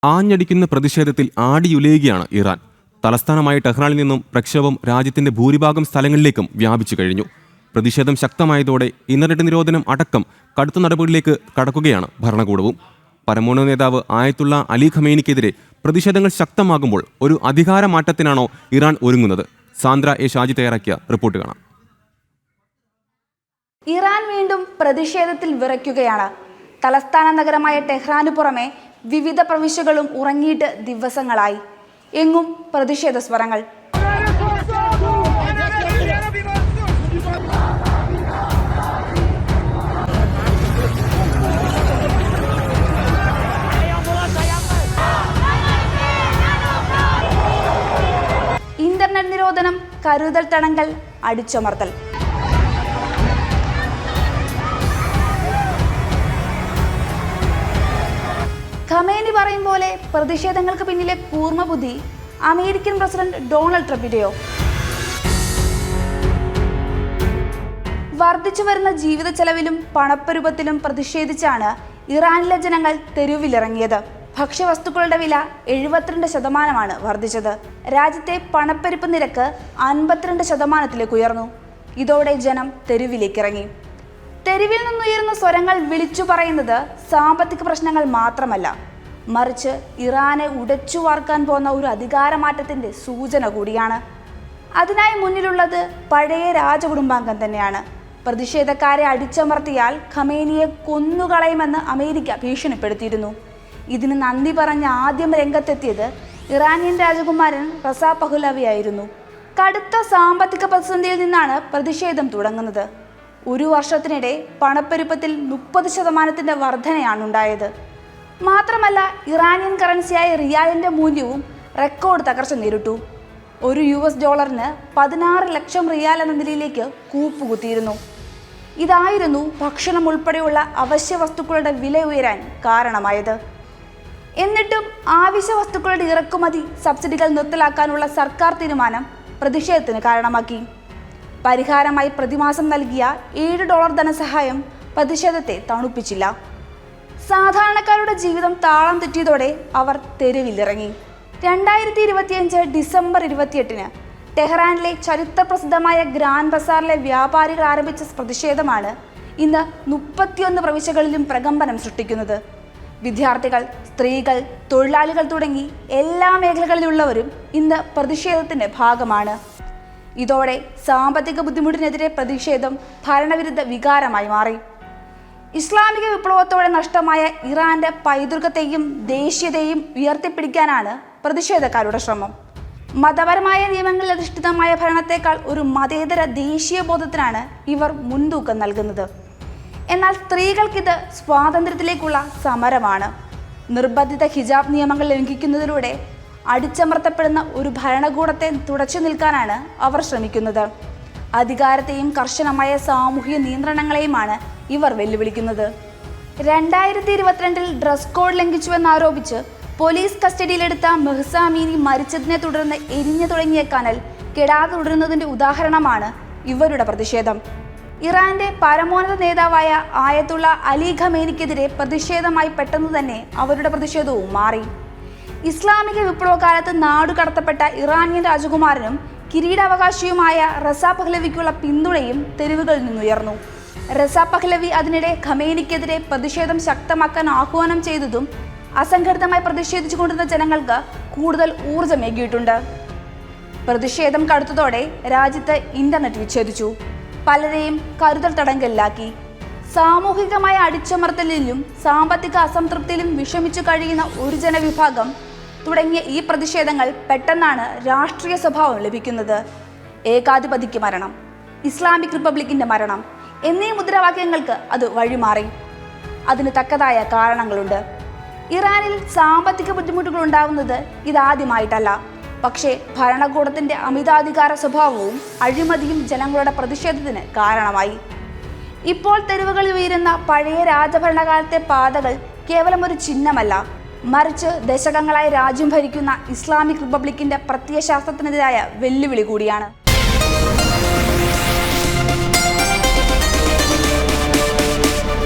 ആഞ്ഞടിക്കുന്ന പ്രതിഷേധത്തിൽ ആടിയുലയുകയാണ് ഇറാൻ. തലസ്ഥാനമായ ടെഹ്റാനിൽ നിന്നും പ്രക്ഷോഭം രാജ്യത്തിന്റെ ഭൂരിഭാഗം സ്ഥലങ്ങളിലേക്കും വ്യാപിച്ചു കഴിഞ്ഞു. പ്രതിഷേധം ശക്തമായതോടെ ഇന്റർനെറ്റ് നിരോധനം അടക്കം കടുത്ത നടപടികളിലേക്ക് കടക്കുകയാണ് ഭരണകൂടവും. പരമോന്നത നേതാവ് ആയത്തുള്ള അലി ഖമേനിക്കെതിരെ പ്രതിഷേധങ്ങൾ ശക്തമാകുമ്പോൾ ഒരു അധികാരമാറ്റത്തിനാണോ ഇറാൻ ഒരുങ്ങുന്നത്? സാന്ദ്ര എ ഷാജി തയ്യാറാക്കിയ റിപ്പോർട്ട് കാണാം. ഇറാൻ വീണ്ടും പ്രതിഷേധത്തിൽ വിറയ്ക്കുകയാണ്. തലസ്ഥാന നഗരമായ ടെഹ്റാനു പുറമെ വിവിധ പ്രവിശ്യകളും ഉറങ്ങിയിട്ട് ദിവസങ്ങളായി. എങ്ങും പ്രതിഷേധ സ്വരങ്ങൾ. ഇന്റർനെറ്റ് നിരോധനം, കരുതൽ തടങ്കൽ, അടിച്ചമർത്തൽ. ഖമേനി പറയും പോലെ പ്രതിഷേധങ്ങൾക്ക് പിന്നിലെ കൂർമ്മബുദ്ധി അമേരിക്കൻ പ്രസിഡന്റ് ഡൊണാൾഡ് ട്രംപിന്റെയോ? വർദ്ധിച്ചു വരുന്ന ജീവിത ചെലവിലും പണപ്പെരുപ്പത്തിലും പ്രതിഷേധിച്ചാണ് ഇറാനിലെ ജനങ്ങൾ തെരുവിലിറങ്ങിയത്. ഭക്ഷ്യവസ്തുക്കളുടെ വില 72% വർദ്ധിച്ചത്. രാജ്യത്തെ പണപ്പെരുപ്പ് നിരക്ക് 52% ഉയർന്നു. ഇതോടെ ജനം തെരുവിലേക്കിറങ്ങി. തെരുവിൽ നിന്നുയരുന്ന സ്വരങ്ങൾ വിളിച്ചു പറയുന്നത് സാമ്പത്തിക പ്രശ്നങ്ങൾ മാത്രമല്ല, മറിച്ച് ഇറാനെ ഉടച്ചു വാർക്കാൻ പോകുന്ന ഒരു അധികാരമാറ്റത്തിന്റെ സൂചന കൂടിയാണ്. അതിനായി മുന്നിലുള്ളത് പഴയ രാജകുടുംബാംഗം തന്നെയാണ്. പ്രതിഷേധക്കാരെ അടിച്ചമർത്തിയാൽ ഖമേനിയെ കൊന്നുകളയുമെന്ന് അമേരിക്ക ഭീഷണിപ്പെടുത്തിയിരുന്നു. ഇതിന് നന്ദി പറഞ്ഞ് ആദ്യം രംഗത്തെത്തിയത് ഇറാനിയൻ രാജകുമാരൻ റസാ പഹ്ലവി ആയിരുന്നു. കടുത്ത സാമ്പത്തിക പ്രതിസന്ധിയിൽ നിന്നാണ് പ്രതിഷേധം തുടങ്ങുന്നത്. ഒരു വർഷത്തിനിടെ പണപ്പെരുപ്പത്തിൽ 30% വർധനയാണ് ഉണ്ടായത്. മാത്രമല്ല, ഇറാനിയൻ കറൻസിയായ റിയാലിന്റെ മൂല്യവും റെക്കോർഡ് തകർച്ച നേരിട്ടു. ഒരു $1 16 ലക്ഷം റിയാൽ എന്ന നിലയിലേക്ക് കൂപ്പുകുത്തിയിരുന്നു. ഇതായിരുന്നു ഭക്ഷണം ഉൾപ്പെടെയുള്ള അവശ്യ വസ്തുക്കളുടെ വില ഉയരാൻ കാരണമായത്. എന്നിട്ടും ആവശ്യ വസ്തുക്കളുടെ ഇറക്കുമതി സബ്സിഡികൾ നിർത്തലാക്കാനുള്ള സർക്കാർ തീരുമാനം പ്രതിഷേധത്തിന് കാരണമാക്കി. പരിഹാരമായി പ്രതിമാസം നൽകിയ $7 ധനസഹായം പ്രതിഷേധത്തെ തണുപ്പിച്ചില്ല. സാധാരണക്കാരുടെ ജീവിതം താളം തെറ്റിയതോടെ അവർ തെരുവിലിറങ്ങി. 2025 ഡിസംബർ 28 ടെഹ്റാനിലെ ചരിത്രപ്രസിദ്ധമായ ഗ്രാൻഡ് ബസാറിലെ വ്യാപാരികൾ ആരംഭിച്ച പ്രതിഷേധമാണ് ഇന്ന് 31 പ്രവിശ്യകളിലും പ്രകമ്പനം സൃഷ്ടിക്കുന്നത്. വിദ്യാർത്ഥികൾ, സ്ത്രീകൾ, തൊഴിലാളികൾ തുടങ്ങി എല്ലാ മേഖലകളിലുള്ളവരും ഇന്ന് പ്രതിഷേധത്തിന്റെ ഭാഗമാണ്. ഇതോടെ സാമ്പത്തിക ബുദ്ധിമുട്ടിനെതിരെ പ്രതിഷേധം ഭരണവിരുദ്ധ വികാരമായി മാറി. ഇസ്ലാമിക വിപ്ലവത്തോടെ നഷ്ടമായ ഇറാന്റെ പൈതൃകത്തെയും ദേശീയതയെയും ഉയർത്തിപ്പിടിക്കാനാണ് പ്രതിഷേധക്കാരുടെ ശ്രമം. മതപരമായ നിയമങ്ങളിൽ അധിഷ്ഠിതമായ ഭരണത്തെക്കാൾ ഒരു മതേതര ദേശീയ ബോധത്തിനാണ് ഇവർ മുൻതൂക്കം നൽകുന്നത്. എന്നാൽ സ്ത്രീകൾക്കിത് സ്വാതന്ത്ര്യത്തിലേക്കുള്ള സമരമാണ്. നിർബന്ധിത ഹിജാബ് നിയമങ്ങൾ ലംഘിക്കുന്നതിലൂടെ അടിച്ചമർത്തപ്പെടുന്ന ഒരു ഭരണകൂടത്തെ തുടച്ചു നിൽക്കാനാണ് അവർ ശ്രമിക്കുന്നത്. അധികാരത്തെയും കർശനമായ സാമൂഹിക നിയന്ത്രണങ്ങളെയുമാണ് ഇവർ വെല്ലുവിളിക്കുന്നത്. 2022 ഡ്രസ് കോഡ് ലംഘിച്ചുവെന്നാരോപിച്ച് പോലീസ് കസ്റ്റഡിയിലെടുത്ത മെഹ്സ അമീനി മരിച്ചതിനെ തുടർന്ന് എരിഞ്ഞു തുടങ്ങിയ കനൽ കെടാതെ തുടരുന്നതിന്റെ ഉദാഹരണമാണ് ഇവരുടെ പ്രതിഷേധം. ഇറാന്റെ പരമോന്നത നേതാവായ ആയത്തുള്ള അലി ഖമേനിക്കെതിരെ പ്രതിഷേധമായി പെട്ടെന്ന് തന്നെ അവരുടെ പ്രതിഷേധവും മാറി. ഇസ്ലാമിക വിപ്ലവകാലത്ത് നാടുകടത്തപ്പെട്ട ഇറാനിയൻ രാജകുമാരനും കിരീടാവകാശിയുമായ റസാ പഹ്ലവിക്കുള്ള പിന്തുണയും തെരുവുകളിൽ നിന്നുയർന്നു. റസാ പഹ്ലവി അതിനിടെ ഖമേനിക്കെതിരെ പ്രതിഷേധം ശക്തമാക്കാൻ ആഹ്വാനം ചെയ്തതും അസംഘടിതമായി പ്രതിഷേധിച്ചുകൊണ്ടിരുന്ന ജനങ്ങൾക്ക് കൂടുതൽ ഊർജമേകിയിട്ടുണ്ട്. പ്രതിഷേധം കടുത്തതോടെ രാജ്യത്ത് ഇന്റർനെറ്റ് വിച്ഛേദിച്ചു. പലരെയും കരുതൽ തടങ്കലിലാക്കി. സാമൂഹികമായ അടിച്ചമർത്തലിലും സാമ്പത്തിക അസംതൃപ്തിയിലും വിഷമിച്ചു കഴിയുന്ന ഒരു ജനവിഭാഗം തുടങ്ങിയ ഈ പ്രതിഷേധങ്ങൾ പെട്ടെന്നാണ് രാഷ്ട്രീയ സ്വഭാവം ലഭിക്കുന്നത്. ഏകാധിപതിക്ക് മരണം, ഇസ്ലാമിക് റിപ്പബ്ലിക്കിന്റെ മരണം എന്നീ മുദ്രാവാക്യങ്ങൾക്ക് അത് വഴിമാറി. അതിന് തക്കതായ കാരണങ്ങളുണ്ട്. ഇറാനിൽ സാമ്പത്തിക ബുദ്ധിമുട്ടുകൾ ഉണ്ടാവുന്നത് ഇതാദ്യമായിട്ടല്ല. പക്ഷേ ഭരണകൂടത്തിന്റെ അമിതാധികാര സ്വഭാവവും അഴിമതിയും ജനങ്ങളുടെ പ്രതിഷേധത്തിന് കാരണമായി. ഇപ്പോൾ തെരുവുകളിൽ ഉയരുന്ന പഴയ രാജഭരണകാലത്തെ പാതകൾ കേവലം ഒരു ചിഹ്നമല്ല, മറിച്ച് ദശകങ്ങളായി രാജ്യം ഭരിക്കുന്ന ഇസ്ലാമിക് റിപ്പബ്ലിക്കിന്റെ പ്രത്യയശാസ്ത്രത്തിനെതിരായ വെല്ലുവിളി കൂടിയാണ്.